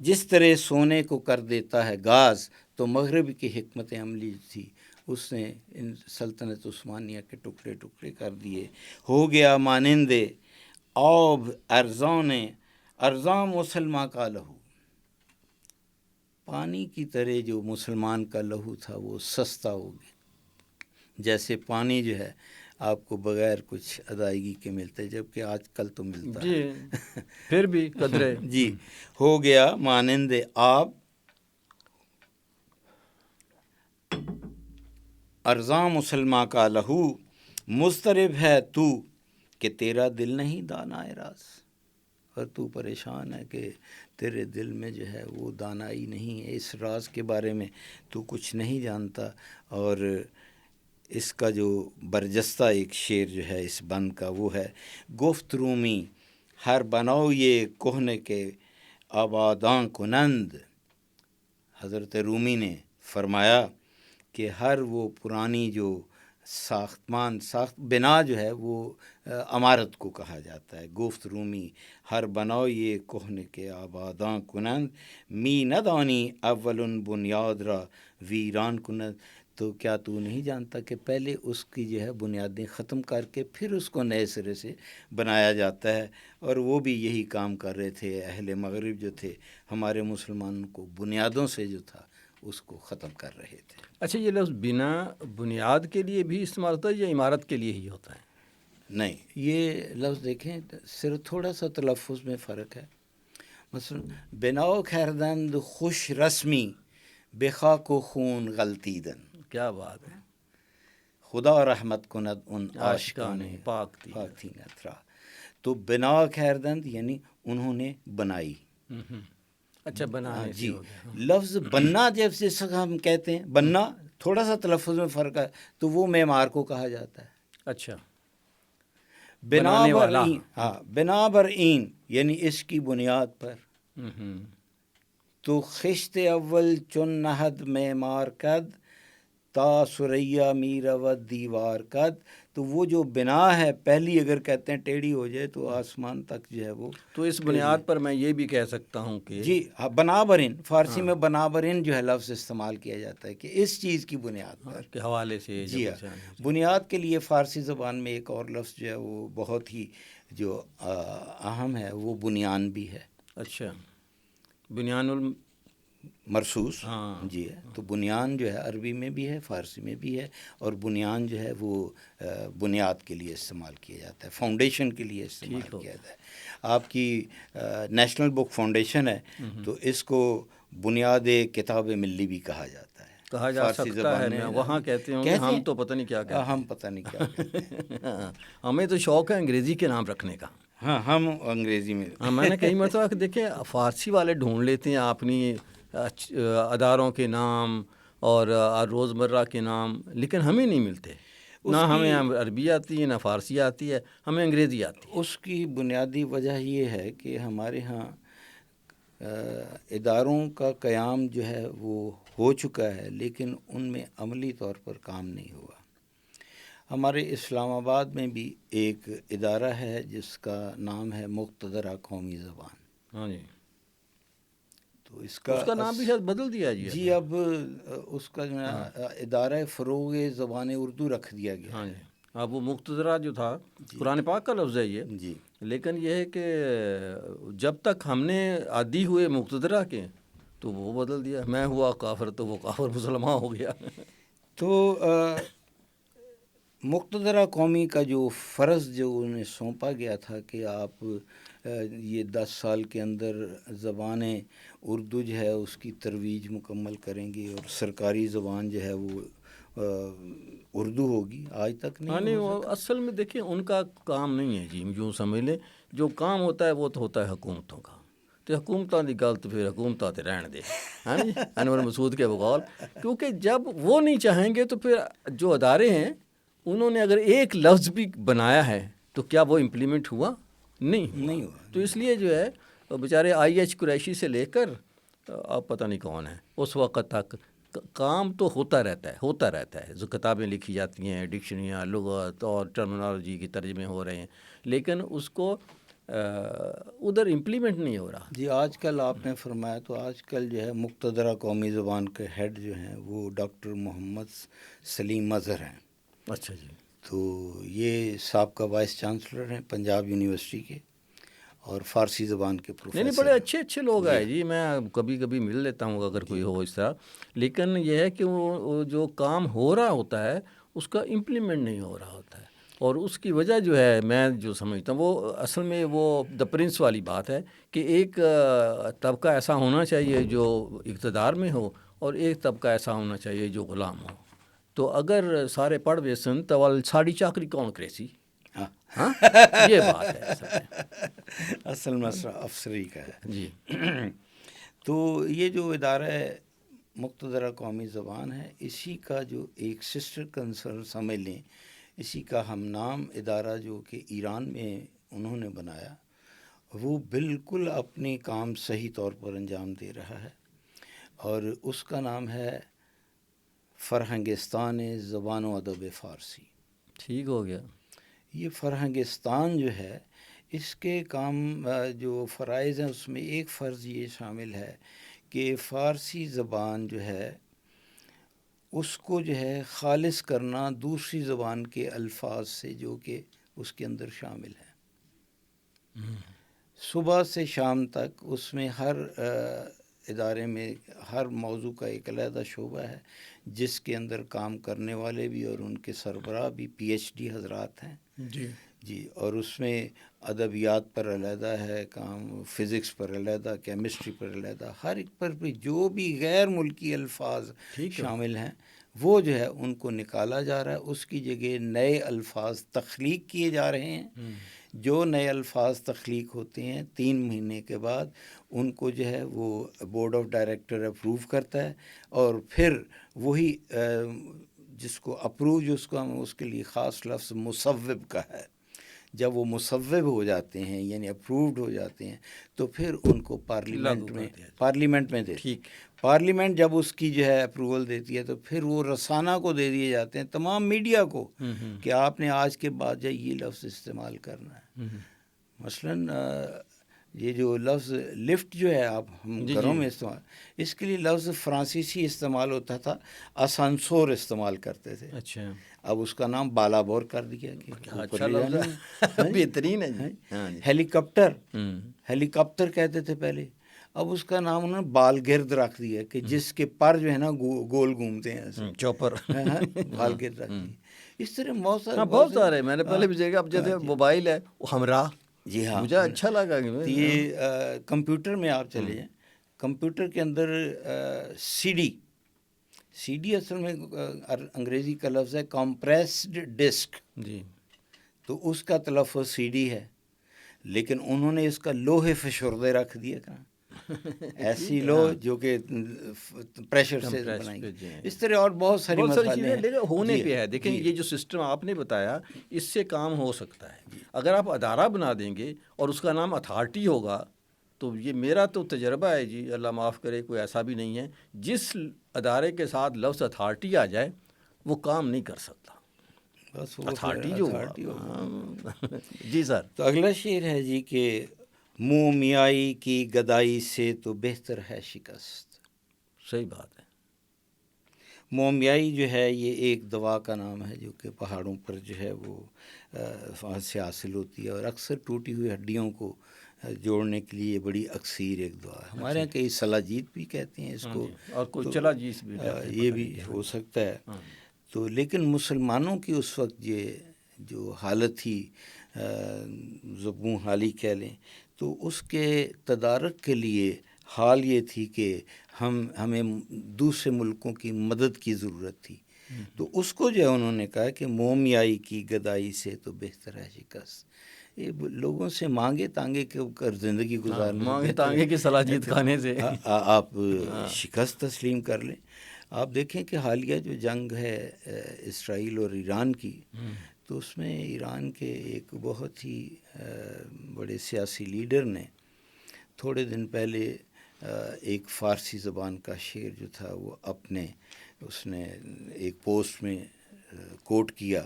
جس طرح سونے کو کر دیتا ہے گاز، تو مغرب کی حکمت عملی تھی اس نے ان سلطنت عثمانیہ کے ٹکڑے ٹکڑے کر دیے. ہو گیا مانندے آب ارزاں مسلمان کا لہو. پانی کی طرح جو مسلمان کا لہو تھا وہ سستا ہو گیا. جیسے پانی جو ہے آپ کو بغیر کچھ ادائیگی کے ملتے، جبکہ آج کل تو ملتا ہے جی پھر بھی قدرے. جی ہو گیا مانند آب ارزاں مسلماں کا لہو، مضطرب ہے تو کہ تیرا دل نہیں دانا راز. اور تو پریشان ہے کہ تیرے دل میں جو ہے وہ دانائی نہیں ہے، اس راز کے بارے میں تو کچھ نہیں جانتا. اور اس کا جو برجستہ ایک شعر جو ہے اس بند کا وہ ہے: گفت رومی ہر بناؤ یہ کہنے کے آباداں کنند. حضرت رومی نے فرمایا کہ ہر وہ پرانی جو بنا جو ہے وہ عمارت کو کہا جاتا ہے. گفت رومی ہر بناؤ یہ کہنے کے آباداں کنند، می ندانی اول بنیاد را ویران کنند. تو کیا تو نہیں جانتا کہ پہلے اس کی جو ہے بنیادیں ختم کر کے پھر اس کو نئے سرے سے بنایا جاتا ہے. اور وہ بھی یہی کام کر رہے تھے اہل مغرب جو تھے، ہمارے مسلمانوں کو بنیادوں سے جو تھا اس کو ختم کر رہے تھے. اچھا، یہ لفظ بنا بنیاد کے لیے بھی استعمال ہوتا ہے یا عمارت کے لیے ہی ہوتا ہے؟ نہیں، یہ لفظ دیکھیں صرف تھوڑا سا تلفظ میں فرق ہے. مثلا بناؤ کردند خوش رسمی بے خاک و خون غلطیدن. کیا بات ہے. خدا رحمت کند ان عاشقان پاک تینت را. تو بنا کردند یعنی انہوں نے بنائی. اچھا، بنانے جی، سے ہو گیا. لفظ بننا جیسے ہم کہتے ہیں، بننا تھوڑا سا تلفظ میں فرق ہے، تو وہ معمار کو کہا جاتا ہے. اچھا، بنا بنانے بر والا. این، ہاں، بنا بر این یعنی اس کی بنیاد پر. تو خشت اول چون نہد معمار کد تا سریا میرود دیوار کد. تو وہ جو بنا ہے پہلی اگر کہتے ہیں ٹیڑھی ہو جائے تو آسمان تک جو ہے وہ. تو اس بنیاد پر میں یہ بھی کہہ سکتا ہوں کہ جی ہاں، بنابرین فارسی میں بنابرین جو ہے لفظ استعمال کیا جاتا ہے کہ اس چیز کی بنیاد پر کے حوالے سے. جی ہاں، بنیاد کے لیے فارسی زبان میں ایک اور لفظ جو ہے وہ بہت ہی جو اہم ہے وہ بنیان بھی ہے. اچھا، بنیان مرصوص. ہاں جی ہے، تو بنیان جو ہے عربی میں بھی ہے، فارسی میں بھی ہے. اور بنیان جو ہے وہ بنیاد کے لیے استعمال کیا جاتا ہے، فاؤنڈیشن کے لیے استعمال کیا جاتا ہے. آپ کی نیشنل بک فاؤنڈیشن ہے تو اس کو بنیاد کتاب ملی بھی کہا جاتا ہے. کہا جا سکتا ہے. میں وہاں کہتے ہوں ہم تو پتہ نہیں کیا کہتے ہیں. ہم پتہ نہیں کیا کہتے ہیں. ہمیں تو شوق ہے انگریزی کے نام رکھنے کا. ہاں، ہم انگریزی میں. میں نے کئی مرتبہ دیکھیں فارسی والے ڈھونڈ لیتے ہیں اپنی اداروں کے نام اور روزمرہ کے نام، لیکن ہمیں نہیں ملتے. نہ ہمیں عربی آتی ہے، نہ فارسی آتی ہے، ہمیں انگریزی آتی ہے. اس کی بنیادی وجہ یہ ہے کہ ہمارے ہاں اداروں کا قیام جو ہے وہ ہو چکا ہے لیکن ان میں عملی طور پر کام نہیں ہوا. ہمارے اسلام آباد میں بھی ایک ادارہ ہے جس کا نام ہے مقتدرہ قومی زبان. ہاں جی. تو اس کا نام بھی شاید بدل دیا جی. جی، اب اس کا ادارہ فروغ زبان اردو رکھ دیا گیا. ہاں جی. اب وہ مقتدرہ جو تھا قرآن پاک کا لفظ ہے یہ. جی، لیکن یہ ہے کہ جب تک ہم نے عادی ہوئے مقتدرہ کے تو وہ بدل دیا. میں ہوا کافر تو وہ کافر مسلمان ہو گیا. تو مقتدرہ قومی کا جو فرض جو انہیں سونپا گیا تھا کہ آپ یہ 10 سال کے اندر زبان اردو جو ہے اس کی ترویج مکمل کریں گے اور سرکاری زبان جو ہے وہ اردو ہوگی، آج تک نہیں ہو سکا. اصل میں دیکھیں ان کا کام نہیں ہے جی، جو سمجھ لیں جو کام ہوتا ہے وہ تو ہوتا ہے حکومتوں کا. تو حکومتوں کی گل تو پھر حکومتوں تے رہن دے. ہاں جی، انور مسعود کے بقول. کیونکہ جب وہ نہیں چاہیں گے تو پھر جو ادارے ہیں انہوں نے اگر ایک لفظ بھی بنایا ہے تو کیا وہ امپلیمنٹ ہوا؟ نہیں ہوا. تو اس لیے جو ہے بیچارے IH قریشی سے لے کر اب پتہ نہیں کون ہے اس وقت تک کام تو ہوتا رہتا ہے. جو کتابیں لکھی جاتی ہیں، ڈکشنریاں، لغت اور ٹرمنالوجی کے ترجمے ہو رہے ہیں، لیکن اس کو ادھر امپلیمنٹ نہیں ہو رہا. جی، آج کل آپ نے فرمایا تو آج کل جو ہے مقتدرہ قومی زبان کے ہیڈ جو ہیں وہ ڈاکٹر محمد سلیم مظہر ہیں. اچھا جی. تو یہ سابقہ وائس چانسلر ہیں پنجاب یونیورسٹی کے اور فارسی زبان کے پروفیسر. نہیں، بڑے اچھے لوگ ہیں جی. میں کبھی مل لیتا ہوں اگر کوئی ہو اس طرح. لیکن یہ ہے کہ وہ جو کام ہو رہا ہوتا ہے اس کا امپلیمنٹ نہیں ہو رہا ہوتا ہے. اور اس کی وجہ جو ہے میں جو سمجھتا ہوں وہ اصل میں وہ دا پرنس والی بات ہے کہ ایک طبقہ ایسا ہونا چاہیے جو اقتدار میں ہو اور ایک طبقہ ایسا ہونا چاہیے جو غلام ہو. تو اگر سارے پڑھ ویسن تو ساڑی چاکری کون کرے سی؟ ہاں یہ بات ہے اصل میں۔ اصل مسئلہ افسری کا ہے جی تو یہ جو ادارہ مقتدرہ قومی زبان ہے، اسی کا جو ایک سسٹر کنسرن سمجھ لیں، اسی کا ہم نام ادارہ جو کہ ایران میں انہوں نے بنایا، وہ بالکل اپنے کام صحیح طور پر انجام دے رہا ہے، اور اس کا نام ہے فرہنگستان زبان و ادب فارسی۔ ٹھیک ہو گیا۔ یہ فرہنگستان جو ہے، اس کے کام جو فرائض ہیں اس میں ایک فرض یہ شامل ہے کہ فارسی زبان جو ہے اس کو جو ہے خالص کرنا دوسری زبان کے الفاظ سے جو کہ اس کے اندر شامل ہے۔ صبح سے شام تک اس میں ہر ادارے میں ہر موضوع کا ایک علیحدہ شعبہ ہے، جس کے اندر کام کرنے والے بھی اور ان کے سربراہ بھی پی ایچ ڈی حضرات ہیں۔ جی اور اس میں ادبیات پر علیحدہ ہے کام، فزکس پر علیحدہ، کیمسٹری پر علیحدہ، ہر ایک پر بھی جو بھی غیر ملکی الفاظ شامل ہیں وہ جو ہے ان کو نکالا جا رہا ہے، اس کی جگہ نئے الفاظ تخلیق کیے جا رہے ہیں۔ جو نئے الفاظ تخلیق ہوتے ہیں 3 مہینے کے بعد ان کو جو ہے وہ بورڈ آف ڈائریکٹر اپروو کرتا ہے، اور پھر وہی جس کو اپروو جو اس کو ہم اس کے لیے خاص لفظ مصوب کا ہے، جب وہ مصوب ہو جاتے ہیں یعنی اپرووڈ ہو جاتے ہیں تو پھر ان کو پارلیمنٹ میں دیتے، پارلیمنٹ جب اس کی جو ہے اپروول دیتی ہے تو پھر وہ رسانہ کو دے دیے جاتے ہیں، تمام میڈیا کو، کہ آپ نے آج کے بعد جو یہ لفظ استعمال کرنا ہے۔ مثلاً یہ جو لفظ لفٹ جو ہے آپ ہم گھروں میں استعمال، اس کے لیے لفظ فرانسیسی استعمال ہوتا تھا، اسانسور استعمال کرتے تھے، اچھا اب اس کا نام بالابور کر دیا کہ اچھا لفظ ہے، بہترین ہے جی۔ ہیلی کاپٹر کہتے تھے پہلے، اب اس کا نام انہوں نے بال گرد رکھ دیا کہ جس کے پر جو ہے نا گول گھومتے ہیں ایسے، چوپر بال گرد رکھ دیا۔ اس طرح بہت سارے میں نے پہلے بھی دیکھا، اب جیسے موبائل ہے وہ ہمراہ، جی ہاں مجھے اچھا لگا کہ یہ کمپیوٹر میں آپ چلے جائیں، کمپیوٹر کے اندر سی ڈی اصل میں انگریزی کا لفظ ہے کمپریسڈ ڈسک، جی تو اس کا تلفظ سی ڈی ہے، لیکن انہوں نے اس کا لوہے فشردے رکھ دیا کہ ایسی لو جو کہ پریشر سے بنائی گئی۔ اس طرح اور بہت ساری چیزیں لیکن ہونے پہ ہے۔ دیکھیں یہ جو سسٹم آپ نے بتایا اس سے کام ہو سکتا ہے، اگر آپ ادارہ بنا دیں گے اور اس کا نام اتھارٹی ہوگا تو یہ میرا تو تجربہ ہے جی، اللہ معاف کرے کوئی ایسا بھی نہیں ہے، جس ادارے کے ساتھ لفظ اتھارٹی آ جائے وہ کام نہیں کر سکتا، بس اتھارٹی جو جی سر۔ تو اگلا شعر ہے جی کہ مومیائی کی گدائی سے تو بہتر ہے شکست۔ صحیح بات ہے۔ مومیائی جو ہے یہ ایک دوا کا نام ہے جو کہ پہاڑوں پر جو ہے وہ وہاں سے حاصل ہوتی ہے، اور اکثر ٹوٹی ہوئی ہڈیوں کو جوڑنے کے لیے بڑی اکثیر ایک دوا ہے۔ ہمارے یہاں کئی سلاجیت بھی کہتے ہیں اس کو، اور کوئی چلا جیس بھی یہ بھی ہو سکتا ہے۔ تو لیکن مسلمانوں کی اس وقت یہ جو حالت تھی، زبوں حالی کہہ لیں، تو اس کے تدارک کے لیے حال یہ تھی کہ ہمیں دوسرے ملکوں کی مدد کی ضرورت تھی، تو اس کو جو ہے انہوں نے کہا کہ مومیائی کی گدائی سے تو بہتر ہے شکست۔ یہ لوگوں سے مانگے تانگے کے کر زندگی گزارنے، مانگے تانگے کی سلاجیت کھانے سے آپ شکست تسلیم کر لیں۔ آپ دیکھیں کہ حالیہ جو جنگ ہے اسرائیل اور ایران کی، تو اس میں ایران کے ایک بہت ہی بڑے سیاسی لیڈر نے تھوڑے دن پہلے ایک فارسی زبان کا شعر جو تھا وہ اس نے ایک پوسٹ میں کوٹ کیا،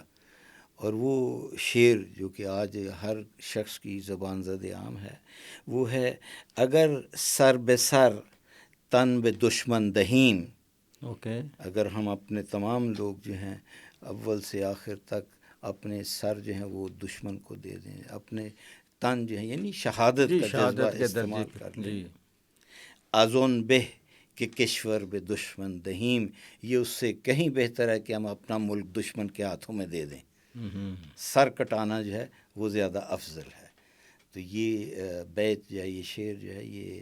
اور وہ شعر جو کہ آج ہر شخص کی زبان زد عام ہے وہ ہے: اگر سر بے سر تن بے دشمن دہیم، اگر ہم اپنے تمام لوگ جو ہیں اول سے آخر تک اپنے سر جو ہیں وہ دشمن کو دے دیں، اپنے تن جو ہے یعنی شہادت کا جذبہ استعمال کر لیں، ازون بہ کہ کشور بے دشمن دہیم، یہ اس سے کہیں بہتر ہے کہ ہم اپنا ملک دشمن کے ہاتھوں میں دے دیں، سر کٹانا جو ہے وہ زیادہ افضل ہے۔ تو یہ بیت جو ہے، یہ شعر جو ہے، یہ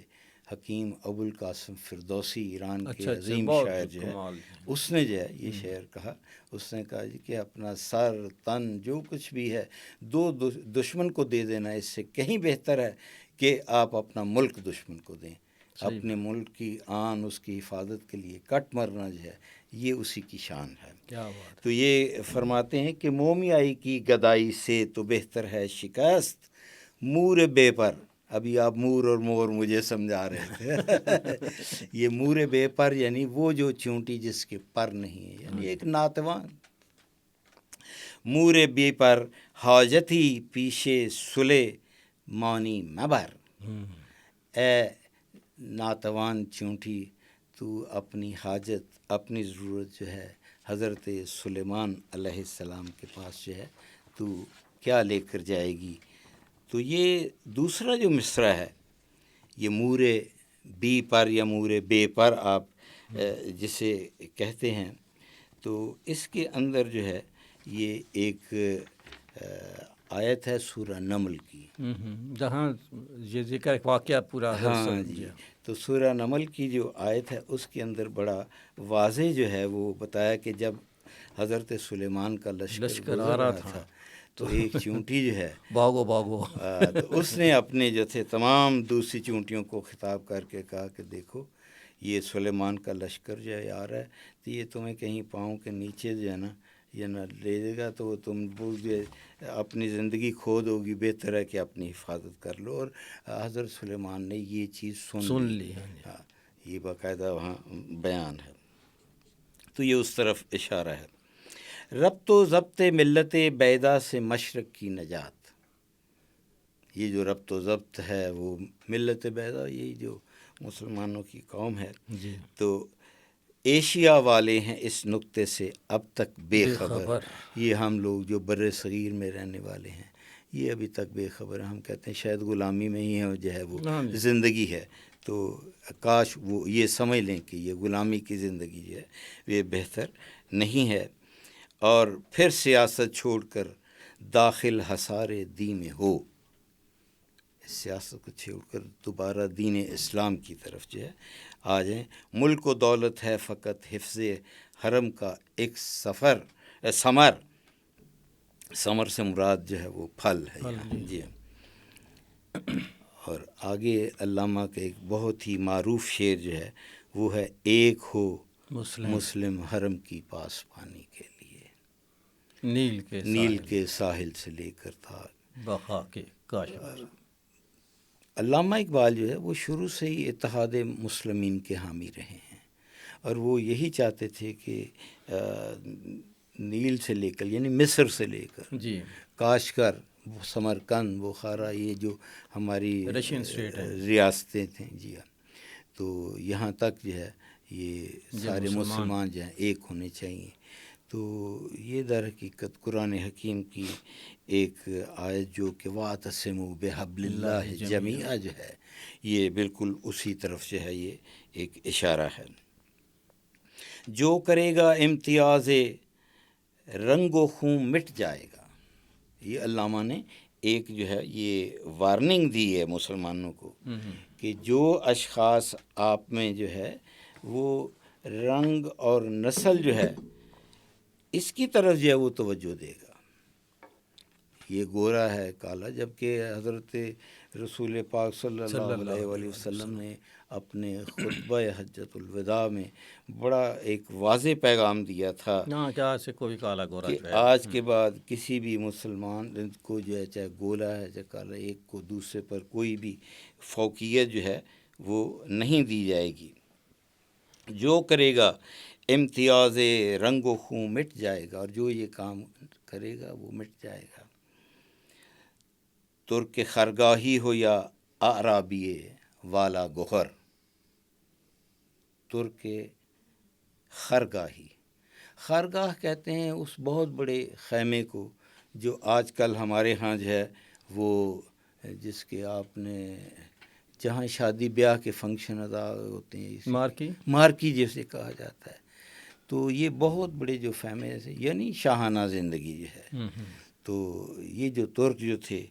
حکیم ابو القاسم فردوسی ایران کے اچھا عظیم بہت شاعر جو ہے، کمال اس نے جو ہے یہ شعر کہا. اس نے کہا جی کہ اپنا سر تن جو کچھ بھی ہے دو دشمن کو دے دینا اس سے کہیں بہتر ہے کہ آپ اپنا ملک دشمن کو دیں. اپنے ملک کی آن اس کی حفاظت کے لیے کٹ مرنا جو ہے یہ اسی کی شان ہے. کیا بات. تو یہ فرماتے ہیں کہ مومیائی کی گدائی سے تو بہتر ہے شکست مور بے پر. ابھی آپ مور اور مور مجھے سمجھا رہے تھے. یہ مور بے پر یعنی وہ جو چونٹی جس کے پر نہیں ہے، یعنی ایک ناتوان. مور بے پر حاجتی پیشے سلے مانی مبر. اے ناتوان چونٹی تو اپنی حاجت اپنی ضرورت جو ہے حضرت سلیمان علیہ السلام کے پاس جو ہے تو کیا لے کر جائے گی. تو یہ دوسرا جو مصرع ہے یہ مورے بی پر یا مورے بے پر آپ جسے کہتے ہیں، تو اس کے اندر جو ہے یہ ایک آیت ہے سورہ نمل کی، جہاں یہ ذکر واقعہ پورا. ہاں جی. تو سورہ نمل کی جو آیت ہے اس کے اندر بڑا واضح جو ہے وہ بتایا کہ جب حضرت سلیمان کا لشکر گزر رہا تھا تو ایک چونٹی جو ہے بھاگو بھاگو تو اس نے اپنے جو تھے تمام دوسری چونٹیوں کو خطاب کر کے کہا کہ دیکھو یہ سلیمان کا لشکر جو ہے آ رہا ہے، تو یہ تمہیں کہیں پاؤں کے نیچے جو ہے نا یہ نہ لے دے گا تو تم اپنی زندگی کھو دو گی، بہتر ہے کہ اپنی حفاظت کر لو. اور حضرت سلیمان نے یہ چیز سن لی. ہاں یہ باقاعدہ وہاں بیان ہے. تو یہ اس طرف اشارہ ہے. ربط و ضبط ملت بیدا سے مشرق کی نجات. یہ جو ربط و ضبط ہے وہ ملت بیدا، یہی جو مسلمانوں کی قوم ہے جی. تو ایشیا والے ہیں اس نقطے سے اب تک بے خبر. یہ ہم لوگ جو بر صغیر میں رہنے والے ہیں یہ ابھی تک بے خبر ہیں. ہم کہتے ہیں شاید غلامی میں ہی ہے جو ہے وہ زندگی ہے، تو کاش وہ یہ سمجھ لیں کہ یہ غلامی کی زندگی جو ہے یہ بہتر نہیں ہے. اور پھر سیاست چھوڑ کر داخل حصار دین میں ہو. سیاست کو چھوڑ کر دوبارہ دین اسلام کی طرف جو ہے آ جائیں. ملک و دولت ہے فقط حفظ حرم کا ایک ثمر سے مراد جو ہے وہ پھل ہے جی. اور آگے علامہ کا ایک بہت ہی معروف شعر جو ہے وہ ہے ایک ہو مسلم حرم کی پاسبانی کے لیے، نیل کے ساحل سے لے کر تھا بقا کے کاشور. علامہ اقبال جو ہے وہ شروع سے ہی اتحاد مسلمین کے حامی رہے ہیں، اور وہ یہی چاہتے تھے کہ نیل سے لے کر یعنی مصر سے لے کر جی کاشکر، سمرقند، بخارا، یہ جو ہماری ریاستیں تھیں جی ہاں، تو یہاں تک جو ہے یہ سارے مسلمان جو ہیں ایک ہونے چاہیے. تو یہ در حقیقت قرآن حکیم کی ایک آیت جو کہ وَاعْتَصِمُوا بِحَبْلِ اللَّهِ جَمِيعًا جو ہے یہ بالکل اسی طرف جو ہے یہ ایک اشارہ ہے. جو کرے گا امتیاز رنگ و خون مٹ جائے گا. یہ علامہ نے ایک جو ہے یہ وارننگ دی ہے مسلمانوں کو کہ جو اشخاص آپ میں جو ہے وہ رنگ اور نسل جو ہے اس کی طرف جو ہے وہ توجہ دے گا، یہ گورا ہے کالا، جبکہ حضرت رسول پاک صلی اللہ علیہ وآلہ وسلم نے اپنے خطبہ حجت الوداع میں بڑا ایک واضح پیغام دیا تھا کہ آج کے بعد کسی بھی مسلمان کو جو ہے چاہے گولا ہے چاہے کالا، ایک کو دوسرے پر کوئی بھی فوقیت جو ہے وہ نہیں دی جائے گی. جو کرے گا امتیاز رنگ و خون مٹ جائے گا، اور جو یہ کام کرے گا وہ مٹ جائے گا. ترک خرگاہی ہو یا اعرابی والا گوہر. ترک خرگاہ کہتے ہیں اس بہت بڑے خیمے کو جو آج کل ہمارے ہاں جو ہے وہ جس کے آپ نے جہاں شادی بیاہ کے فنکشن ادا ہوتے ہیں مارکی جیسے کہا جاتا ہے. تو یہ بہت بڑے جو خیمے یعنی شاہانہ زندگی جو ہے. تو یہ جو ترک جو تھے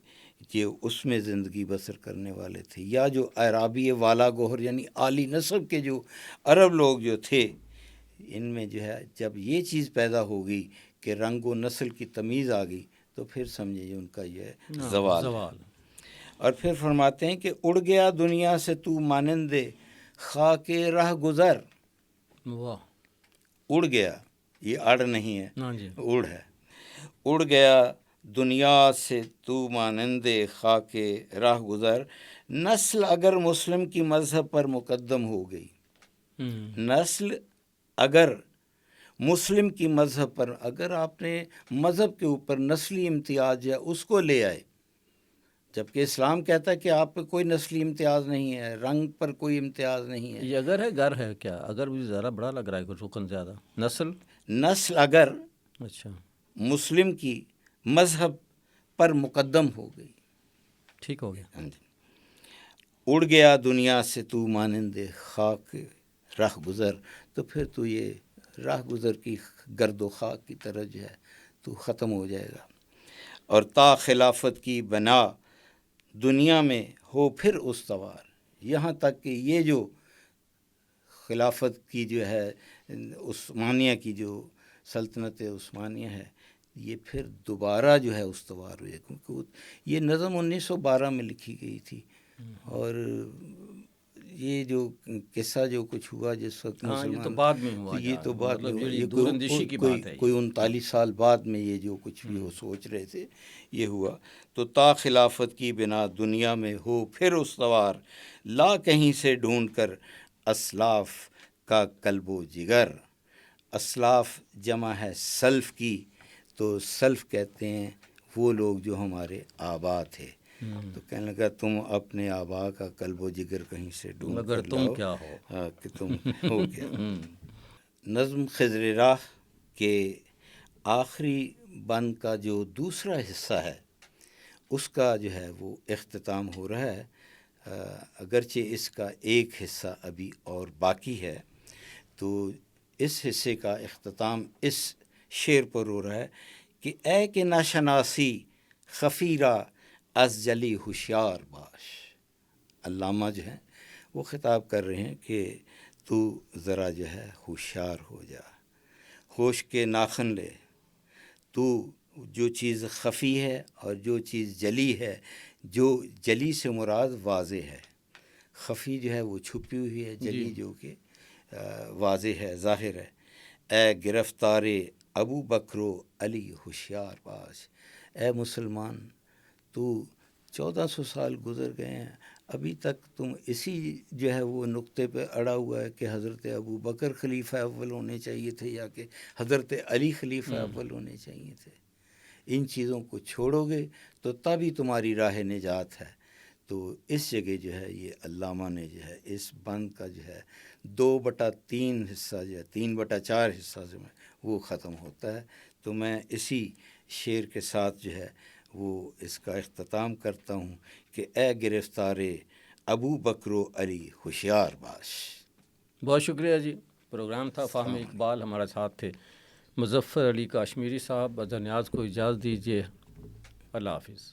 یہ اس میں زندگی بسر کرنے والے تھے، یا جو عرابی والا گوہر یعنی عالی نسب کے جو عرب لوگ جو تھے، ان میں جو ہے جب یہ چیز پیدا ہو گئی کہ رنگ و نسل کی تمیز آ گئی تو پھر سمجھے ان کا یہ زوال ہے۔ اور پھر فرماتے ہیں کہ اڑ گیا دنیا سے تو مانند خاک رہ گزر، واہ، اڑ گیا، یہ اڑ نہیں ہے، ہاں جی، اڑ ہے، اڑ گیا دنیا سے تو مانند خاک راہ گزر، نسل اگر مسلم کی مذہب پر مقدم ہو گئی، نسل اگر مسلم کی مذہب پر، اگر آپ نے مذہب کے اوپر نسلی امتیاز ہے اس کو لے آئے، جبکہ اسلام کہتا ہے کہ آپ پہ کوئی نسلی امتیاز نہیں ہے، رنگ پر کوئی امتیاز نہیں ہے۔ یہ اگر ہے گر ہے کیا؟ اگر بھی ذرا بڑا لگ رہا ہے کچھ رکن زیادہ، نسل اگر اچھا مسلم کی مذہب پر مقدم ہو گئی، ٹھیک ہو گیا۔ ہاں جی، اڑ گیا دنیا سے تو مانند خاک راہ گزر، تو پھر تو یہ راہ گزر کی گرد و خاک کی طرح جو ہے تو ختم ہو جائے گا۔ اور تا خلافت کی بنا دنیا میں ہو پھر استوار، یہاں تک کہ یہ جو خلافت کی جو ہے عثمانیہ کی جو سلطنت عثمانیہ ہے، یہ پھر دوبارہ جو ہے استوار ہوئے، کیونکہ یہ نظم 1912 میں لکھی گئی تھی، اور یہ جو قصہ جو کچھ ہوا جس وقت ہاں، یہ تو مسلمان، بعد میں ہوا، یہ تو بعد میں، یہ دور اندیشی کی بات ہے، کوئی 39 سال بعد میں یہ جو کچھ بھی وہ سوچ رہے تھے یہ ہوا۔ تو تا خلافت کی بنا دنیا میں ہو پھر استوار، لا کہیں سے ڈھونڈ کر اسلاف کا قلب و جگر۔ اسلاف جمع ہے سلف کی، تو سلف کہتے ہیں وہ لوگ جو ہمارے آبا تھے، تو کہنے لگا تم اپنے آبا کا قلب و جگر کہیں سے ڈھونڈ مگر کر تم لاؤ، کیا ہو، کہ تم ہو کیا۔ نظم خضر راہ کے آخری بند کا جو دوسرا حصہ ہے اس کا جو ہے وہ اختتام ہو رہا ہے، اگرچہ اس کا ایک حصہ ابھی اور باقی ہے، تو اس حصے کا اختتام اس شعر پر ہو رہا ہے کہ اے کہ ناشناسی خفیرہ از جلی ہوشیار باش۔ علامہ جو ہیں وہ خطاب کر رہے ہیں کہ تو ذرا جو ہے ہوشیار ہو جا، ہوش کے ناخن لے، تو جو چیز خفی ہے اور جو چیز جلی ہے، جو جلی سے مراد واضح ہے، خفی جو ہے وہ چھپی ہوئی ہے، جلی جو کہ واضح ہے، ظاہر ہے۔ اے گرفتار ابو بکر و علی ہوشیار باش، اے مسلمان تو 1400 سال گزر گئے ہیں، ابھی تک تم اسی جو ہے وہ نقطے پہ اڑا ہوا ہے کہ حضرت ابو بکر خلیفہ اول ہونے چاہیے تھے یا کہ حضرت علی خلیفہ اول ہونے چاہیے تھے۔ ان چیزوں کو چھوڑو گے تو تبھی تمہاری راہ نجات ہے۔ تو اس جگہ جو ہے یہ علامہ نے جو ہے اس بند کا جو ہے 2/3 حصہ جو ہے 3/4 حصہ جو ہے وہ ختم ہوتا ہے۔ تو میں اسی شعر کے ساتھ جو ہے وہ اس کا اختتام کرتا ہوں کہ اے گرفتار ابو بکر و علی ہوشیار باش۔ بہت شکریہ جی۔ پروگرام تھا فہم اقبال، ہمارے ساتھ تھے مظفر علی کاشمیری صاحب۔ ازاں نیاز کو اجازت دیجیے، اللہ حافظ۔